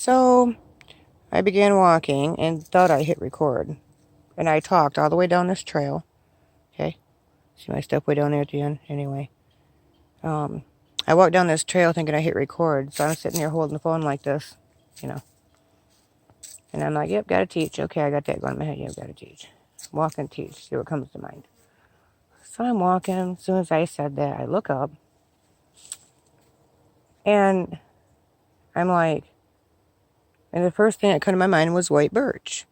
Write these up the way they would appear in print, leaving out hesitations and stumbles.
So I began walking and thought I hit record. And I talked all the way down this trail. Okay. See my step way down there at the end? Anyway. I walked down this trail thinking I hit record. So I'm sitting there holding the phone like this, you know. And I'm like, yep, gotta teach. Okay, I got that going in my head. Yep, gotta teach. Walk and teach. See what comes to mind. So I'm walking. As soon as I said that, I look up. And I'm like, and the first thing that came to my mind was white birch.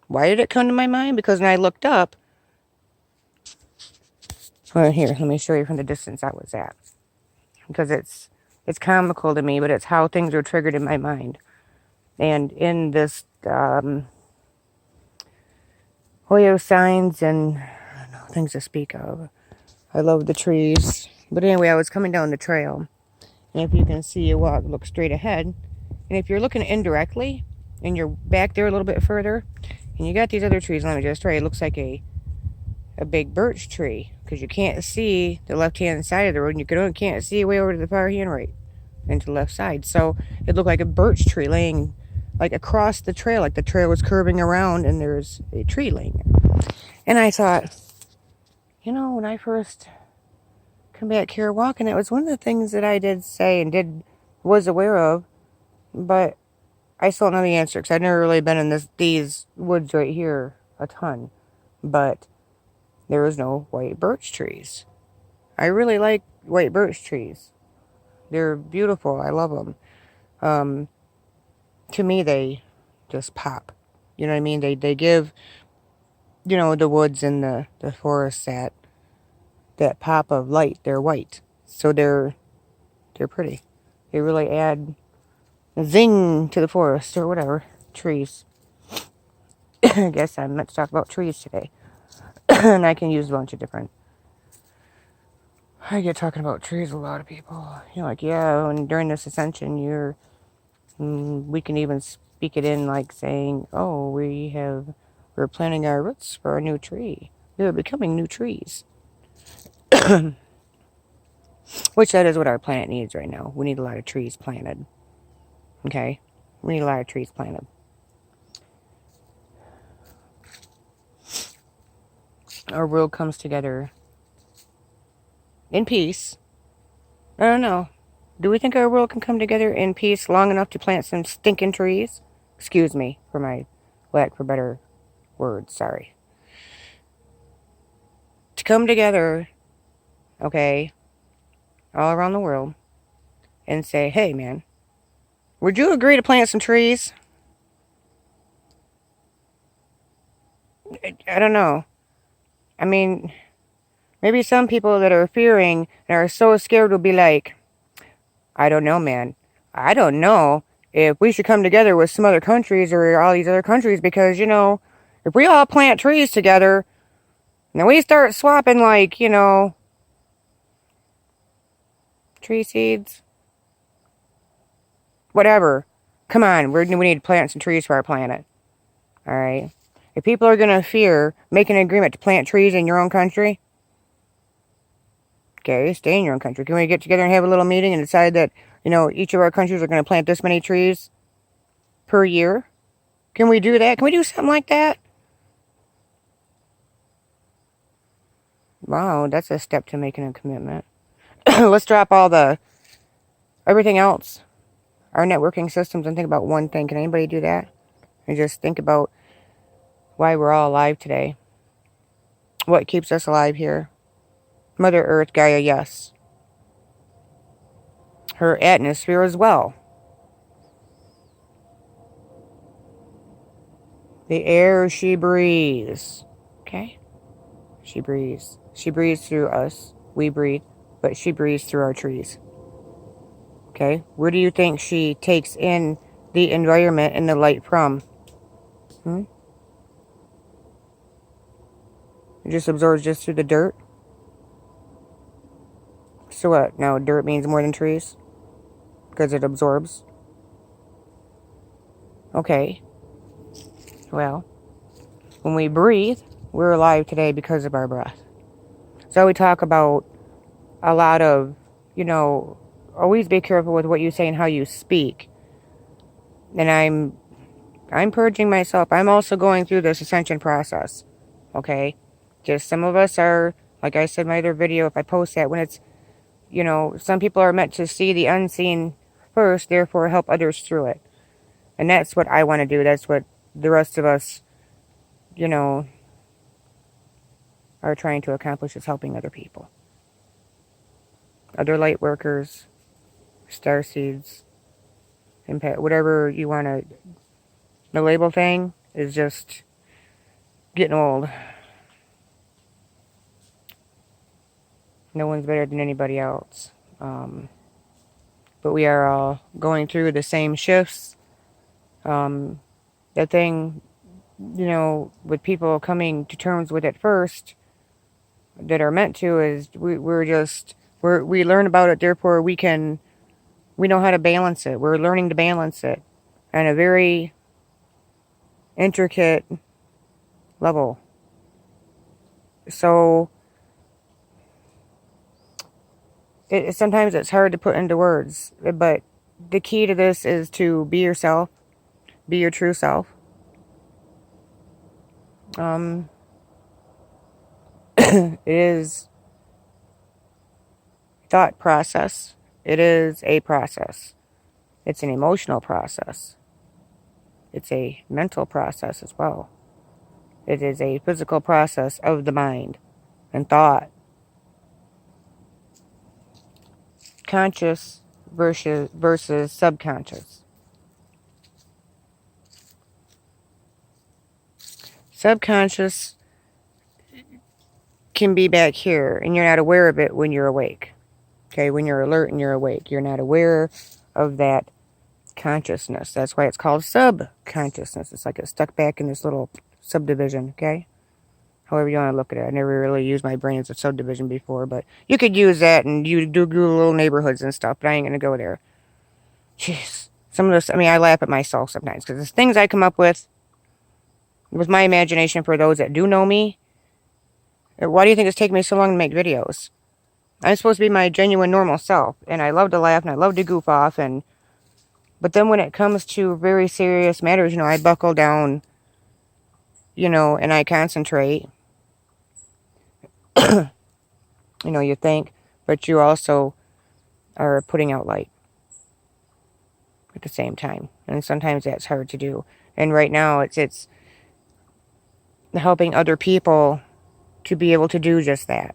Why did it come to my mind? Because when I looked up, well, here, let me show you from the distance I was at. Because it's comical to me, but it's how things are triggered in my mind. And in this Hoyo signs and I don't know, things to speak of, I love the trees. But anyway, I was coming down the trail. And if you can see, you look straight ahead. And if you're looking indirectly, and you're back there a little bit further, and you got these other trees, let me just try, it looks like a big birch tree. Because you can't see the left-hand side of the road, and you can't see way over to the far hand right, and to the left side. So it looked like a birch tree laying like across the trail, like the trail was curving around, and there's a tree laying there. And I thought, when I first come back here walking, that was one of the things that I did say and was aware of, but I still don't know the answer because I've never really been in these woods right here a ton. But there was no white birch trees. I really like white birch trees. They're beautiful. I love them. To me, they just pop. You know what I mean? They give, the woods and the forests that pop of light. They're white. So they're pretty. They really add a zing to the forest or whatever. Trees. I guess I'm meant to talk about trees today. And I can use a bunch of different. I get talking about trees with a lot of people. Like, yeah, and during this ascension, we can even speak it in like saying, oh, we're planting our roots for a new tree. We're becoming new trees. Which that is what our planet needs right now. We need a lot of trees planted. Okay? We need a lot of trees planted. Our world comes together in peace. I don't know. Do we think our world can come together in peace long enough to plant some stinking trees? Excuse me for my lack for better words. Sorry. To come together, okay, all around the world, and say, hey, man, would you agree to plant some trees? I don't know. I mean, maybe some people that are fearing and are so scared will be like, I don't know, man. I don't know if we should come together with some other countries or all these other countries because, if we all plant trees together and then we start swapping tree seeds, whatever. Come on, we need to plant some trees for our planet. All right? If people are going to fear making an agreement to plant trees in your own country, okay, stay in your own country. Can we get together and have a little meeting and decide that, each of our countries are going to plant this many trees per year? Can we do that? Can we do something like that? Wow, that's a step to making a commitment. Let's drop everything else, our networking systems, and think about one thing. Can anybody do that? And just think about why we're all alive today. What keeps us alive here? Mother Earth, Gaia, yes. Her atmosphere as well. The air she breathes. Okay? She breathes. She breathes through us. We breathe. But she breathes through our trees. Okay? Where do you think she takes in the environment and the light from? It just absorbs just through the dirt? So what? Now dirt means more than trees? Because it absorbs? Okay. Well, when we breathe, we're alive today because of our breath. So we talk about a lot of, always be careful with what you say and how you speak. And I'm purging myself. I'm also going through this ascension process. Okay? Just some of us are, like I said in my other video, if I post that, when it's, you know, some people are meant to see the unseen first, therefore help others through it. And that's what I want to do. That's what the rest of us, you know, are trying to accomplish, is helping other people. Other light workers, star seeds, impact, whatever you want to. The label thing is just getting old. No one's better than anybody else. But we are all going through the same shifts. The thing, you know, with people coming to terms with it first, that are meant to, is we learn about it, therefore we know how to balance it. We're learning to balance it on a very intricate level. So sometimes it's hard to put into words, but the key to this is to be yourself, be your true self. It is thought process. It is a process. It's an emotional process. It's a mental process as well. It is a physical process of the mind and thought. Conscious versus subconscious. Subconscious can be back here, and you're not aware of it when you're awake. Okay, when you're alert and you're awake, you're not aware of that consciousness. That's why it's called subconsciousness. It's like it's stuck back in this little subdivision, okay? However you want to look at it. I never really used my brain as a subdivision before, but you could use that, and you do little neighborhoods and stuff, but I ain't going to go there. Jeez. Some of this, I mean, I laugh at myself sometimes, because the things I come up with my imagination, for those that do know me. Why do you think it's taking me so long to make videos? I'm supposed to be my genuine normal self, and I love to laugh and I love to goof off, but then when it comes to very serious matters, you know, I buckle down, you know, and I concentrate. You know, you think, but you also are putting out light at the same time, and sometimes that's hard to do. And right now it's helping other people to be able to do just that.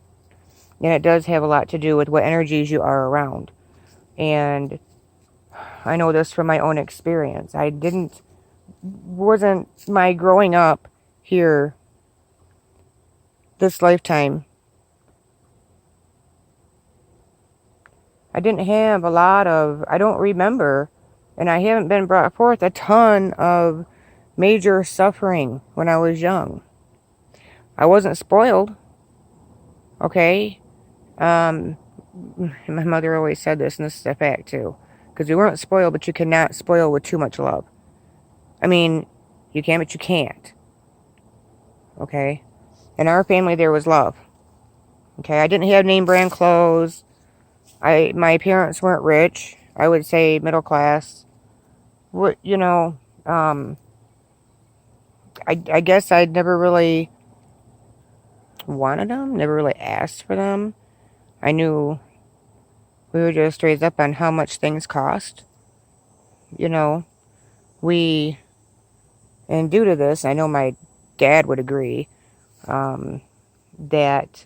And it does have a lot to do with what energies you are around. And I know this from my own experience. Wasn't my growing up here this lifetime. I didn't have I don't remember, and I haven't been brought forth a ton of major suffering when I was young. I wasn't spoiled. Okay? My mother always said this, and this is a fact too. Because we weren't spoiled, but you cannot spoil with too much love. I mean, you can, but you can't. Okay? In our family, there was love. Okay? I didn't have name brand clothes. My parents weren't rich. I would say middle class. You know, I guess I'd never really wanted them. Never really asked for them. I knew we were just raised up on how much things cost. You know, and due to this, I know my dad would agree, that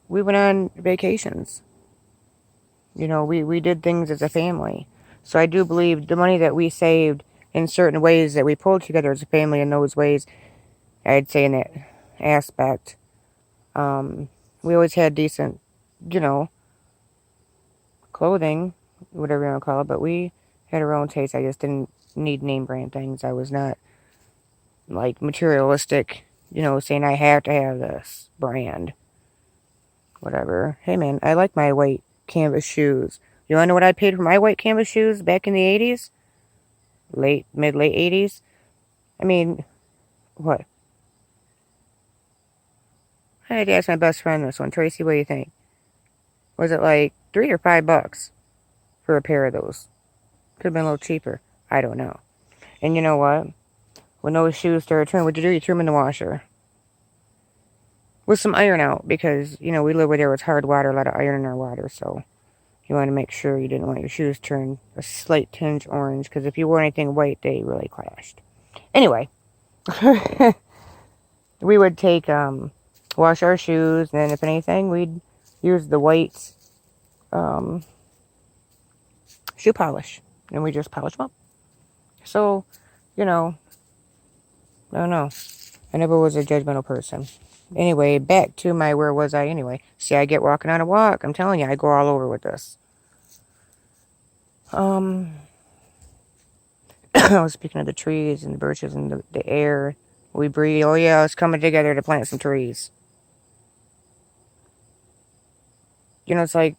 we went on vacations. You know, we did things as a family. So I do believe the money that we saved in certain ways, that we pulled together as a family in those ways, I'd say in that aspect, we always had decent, you know, clothing, whatever you want to call it, but we had our own taste. I just didn't need name brand things. I was not like materialistic, you know, saying I have to have this brand, whatever. Hey man, I like my white canvas shoes. You want to know what I paid for my white canvas shoes back in the 80s? Late 80s? I mean, what? I had to ask my best friend this one. Tracy, what do you think? Was it like $3 or $5 for a pair of those? Could have been a little cheaper. I don't know. And you know what? When those shoes started turning, what'd you do? You threw them in the washer. With some iron out, because, you know, we live where there was hard water, a lot of iron in our water, so you want to make sure you didn't want your shoes turned a slight tinge orange, because if you wore anything white, they really clashed. Anyway, we would take, wash our shoes, and then if anything, we'd use the white, shoe polish, and we just polish them up. So, you know, I don't know. I never was a judgmental person. Anyway, back to my, where was I anyway? See, I get walking on a walk. I'm telling you, I go all over with this. I was speaking of the trees and the birches and the air we breathe. Oh yeah, it's coming together to plant some trees. You know, it's like,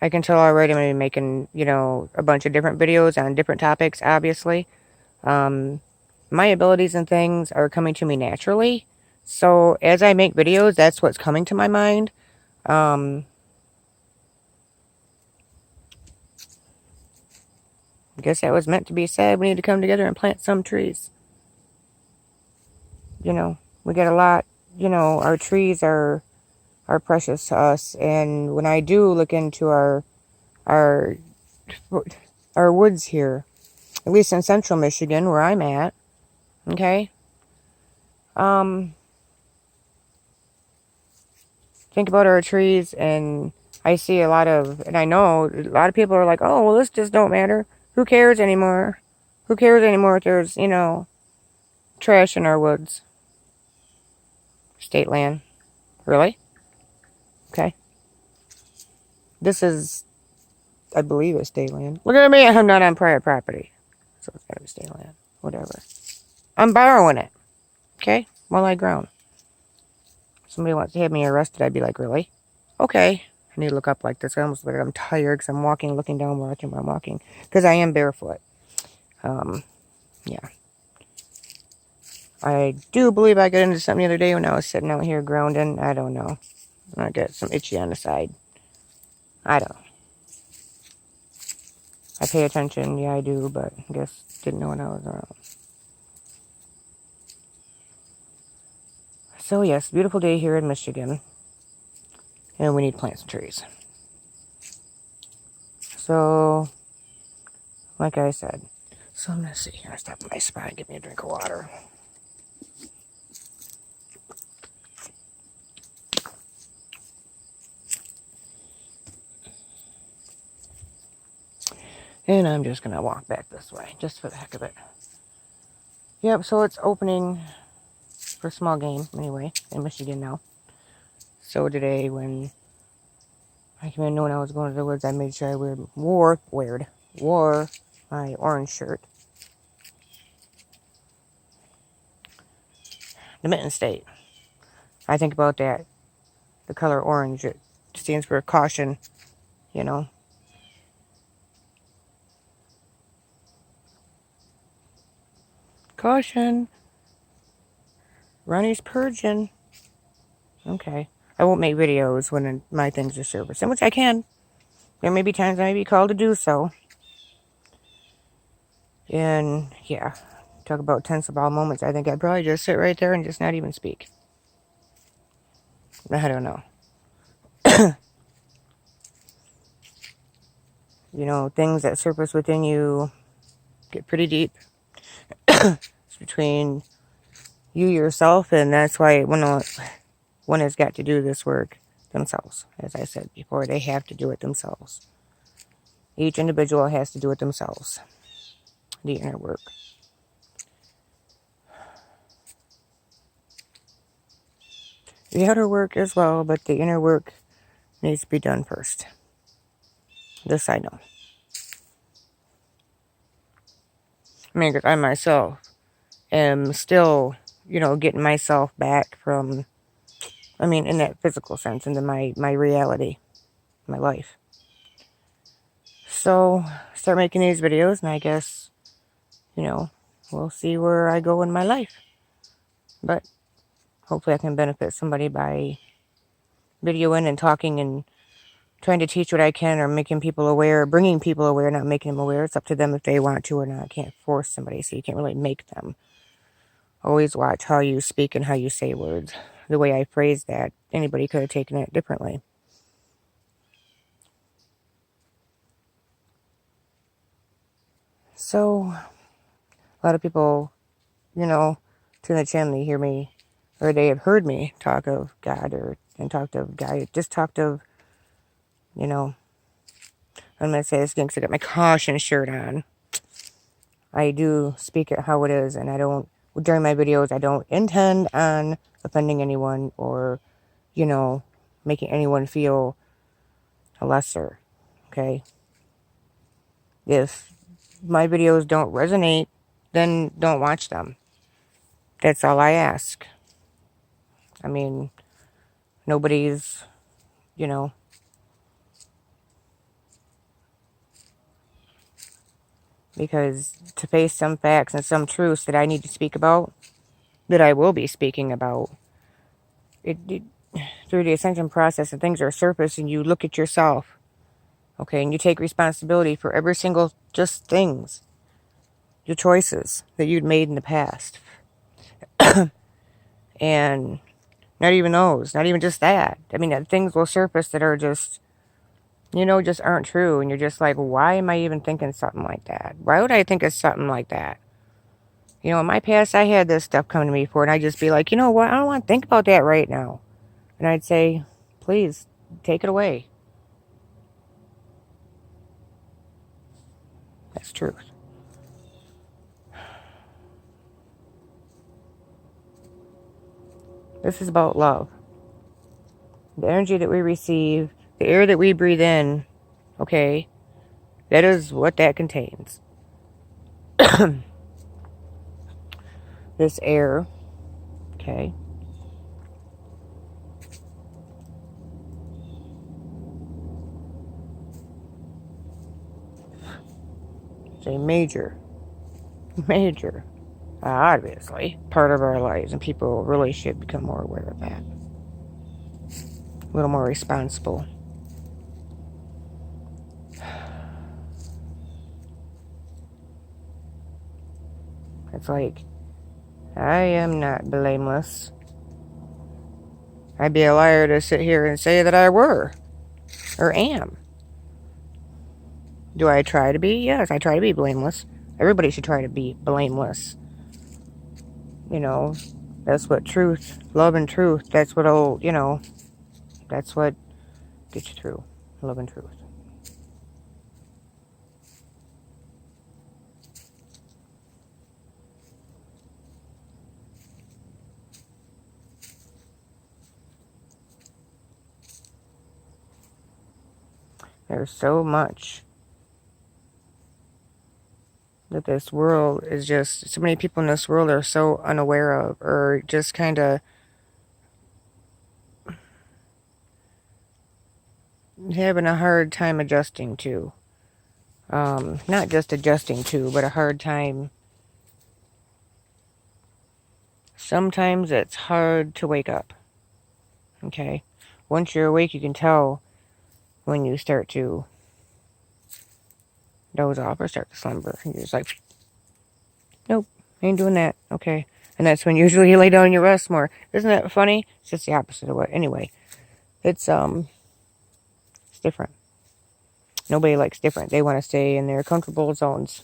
I can tell already I'm going to be making, you know, a bunch of different videos on different topics, obviously. My abilities and things are coming to me naturally. So as I make videos, that's what's coming to my mind. I guess that was meant to be said. We need to come together and plant some trees. You know, we got a lot, you know, our trees are precious to us. And when I do look into our woods here, at least in central Michigan, where I'm at, okay, think about our trees, and I see a lot of, and I know a lot of people are like, oh, well, this just don't matter. Who cares anymore? Who cares anymore if there's, you know, trash in our woods? State land. Really? Okay. This is, I believe it's state land. Look at me, I'm not on private property. So it's gotta be state land. Whatever. I'm borrowing it. Okay? While I ground. Somebody wants to have me arrested, I'd be like, really? Okay. I need to look up like this. I almost look like I'm tired because I'm walking, looking down, watching while I'm walking. Because I am barefoot. Yeah. I do believe I got into something the other day when I was sitting out here grounding. I don't know. I got some itchy on the side. I don't know. I pay attention. Yeah, I do. But I guess didn't know when I was around. So yes, beautiful day here in Michigan. And we need plants and trees. So, like I said. So I'm going to sit here and stop at my spot and get me a drink of water. And I'm just going to walk back this way, just for the heck of it. Yep, so it's opening for small game, anyway, in Michigan now. So today, when I came in knowing I was going to the woods, I made sure I wore my orange shirt. The Mitten State. I think about that. The color orange, it stands for caution, you know. Caution. Ronnie's purging. Okay. I won't make videos when my things are servicing, which I can. There may be times I may be called to do so. And, yeah. Talk about tense of all moments. I think I'd probably just sit right there and just not even speak. I don't know. You know, things that surface within you get pretty deep. It's between you yourself, and that's why one has got to do this work themselves. As I said before, they have to do it themselves. Each individual has to do it themselves. The inner work. The outer work as well, but the inner work needs to be done first. This I know. I mean, I myself am still, you know, getting myself back from, I mean, in that physical sense, into my reality, my life. So, start making these videos, and I guess, you know, we'll see where I go in my life. But hopefully I can benefit somebody by videoing and talking and trying to teach what I can, or making people aware, bringing people aware, not making them aware. It's up to them if they want to or not. I can't force somebody, so you can't really make them. Always watch how you speak and how you say words. The way I phrased that, anybody could have taken it differently. So, a lot of people, you know, tune the channel, they hear me, or they have heard me talk of God, and talked of God, just talked of, you know, I'm going to say this again because I got my caution shirt on. I do speak it how it is, and I don't, during my videos, I don't intend on offending anyone or, you know, making anyone feel lesser, okay? If my videos don't resonate, then don't watch them. That's all I ask. I mean, nobody's, you know, because to face some facts and some truths that I need to speak about, that I will be speaking about, it through the ascension process, and things are surface, and you look at yourself, okay, and you take responsibility for every single just things, your choices that you'd made in the past. And not even those, not even just that. I mean, things will surface that are just, you know, just aren't true. And you're just like, why am I even thinking something like that? Why would I think of something like that? You know, in my past, I had this stuff come to me before, and I'd just be like, you know what? I don't want to think about that right now. And I'd say, please, take it away. That's truth. This is about love. The energy that we receive, the air that we breathe in, okay, that is what that contains. This air, okay, it's a major, obviously, part of our lives, and people really should become more aware of that. A little more responsible. It's like, I am not blameless. I'd be a liar to sit here and say that I were, or am. Do I try to be? Yes, I try to be blameless. Everybody should try to be blameless. You know, that's what truth, love and truth, that's what'll, you know, that's what gets you through. Love and truth. There's so much that this world is just, so many people in this world are so unaware of, or just kind of having a hard time adjusting to. Not just adjusting to, but a hard time. Sometimes it's hard to wake up. Okay? Once you're awake, you can tell when you start to doze off or start to slumber. You're just like, nope, ain't doing that. Okay. And that's when usually you lay down and you rest more. Isn't that funny? It's just the opposite of what. Anyway, it's different. Nobody likes different. They want to stay in their comfortable zones.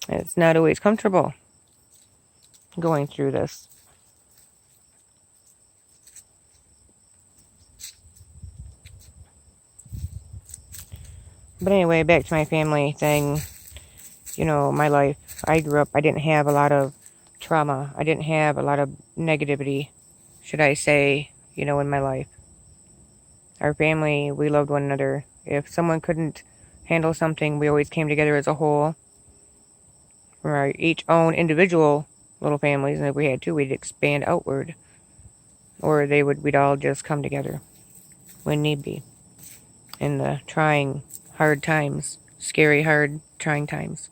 And it's not always comfortable going through this. But anyway, back to my family thing. You know, my life. I grew up, I didn't have a lot of trauma. I didn't have a lot of negativity, should I say, you know, in my life. Our family, we loved one another. If someone couldn't handle something, we always came together as a whole. From our each own individual little families, and if we had two, we'd expand outward. Or we'd all just come together when need be. In the trying, hard times. Scary, hard, trying times.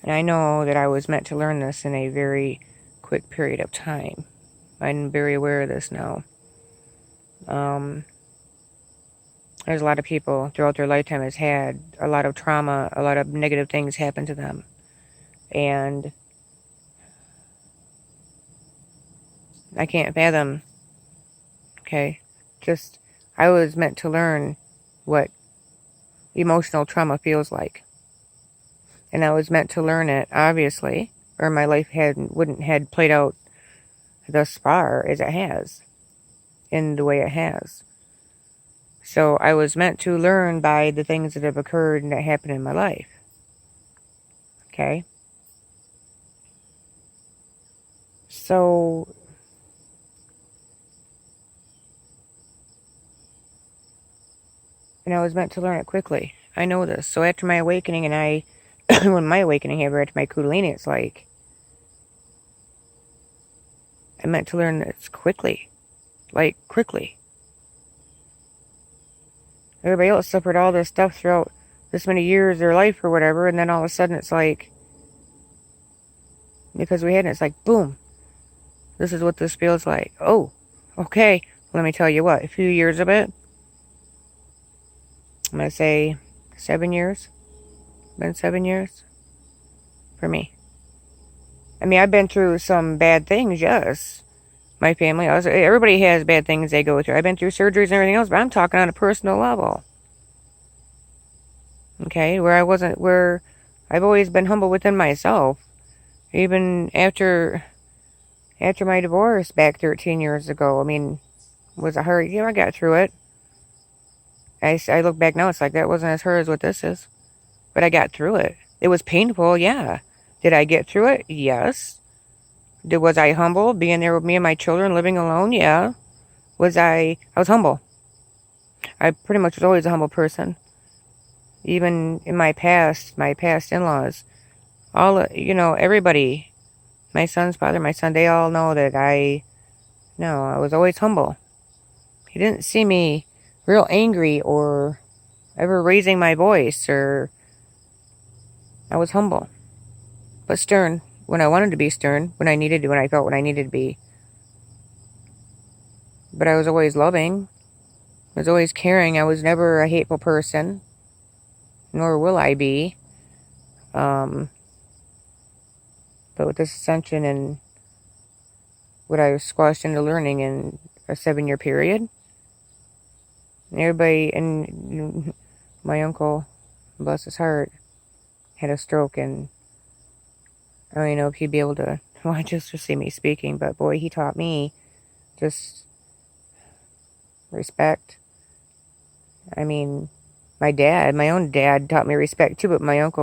And I know that I was meant to learn this in a very quick period of time. I'm very aware of this now. There's a lot of people throughout their lifetime has had a lot of trauma, a lot of negative things happen to them. And I can't fathom, okay? Just, I was meant to learn what emotional trauma feels like. And I was meant to learn it, obviously, or my life wouldn't had played out thus far as it has, in the way it has. So I was meant to learn by the things that have occurred and that happened in my life. Okay? So, and I was meant to learn it quickly. I know this. So after my awakening, and when my awakening happened, after my Kundalini, it's like, I meant to learn this quickly. Like, quickly. Everybody else suffered all this stuff throughout this many years of their life or whatever, and then all of a sudden it's like, because we hadn't, it's like, boom, this is what this feels like. Oh, okay, let me tell you what, a few years of it, I'm going to say 7 years, been 7 years for me. I mean, I've been through some bad things, yes. My family, everybody has bad things they go through. I've been through surgeries and everything else, but I'm talking on a personal level. Okay, where I've always been humble within myself. Even after my divorce back 13 years ago, I mean, was it hard? I got through it. I look back now, it's like that wasn't as hard as what this is. But I got through it. It was painful, yeah. Did I get through it? Yes. Was I humble being there with me and my children living alone? Yeah. I was humble. I pretty much was always a humble person. Even in my past in-laws, everybody, my son's father, my son, they all know that I was always humble. He didn't see me real angry or ever raising my voice, or I was humble, but stern when I wanted to be stern, when I felt when I needed to be. But I was always loving. I was always caring. I was never a hateful person, nor will I be. But with this ascension and what I was squashed into learning in a 7-year period, and everybody, and my uncle, bless his heart, had a stroke, and I don't even know if he'd be able to just to see me speaking, but boy, he taught me just respect. I mean, my own dad taught me respect too, but my uncle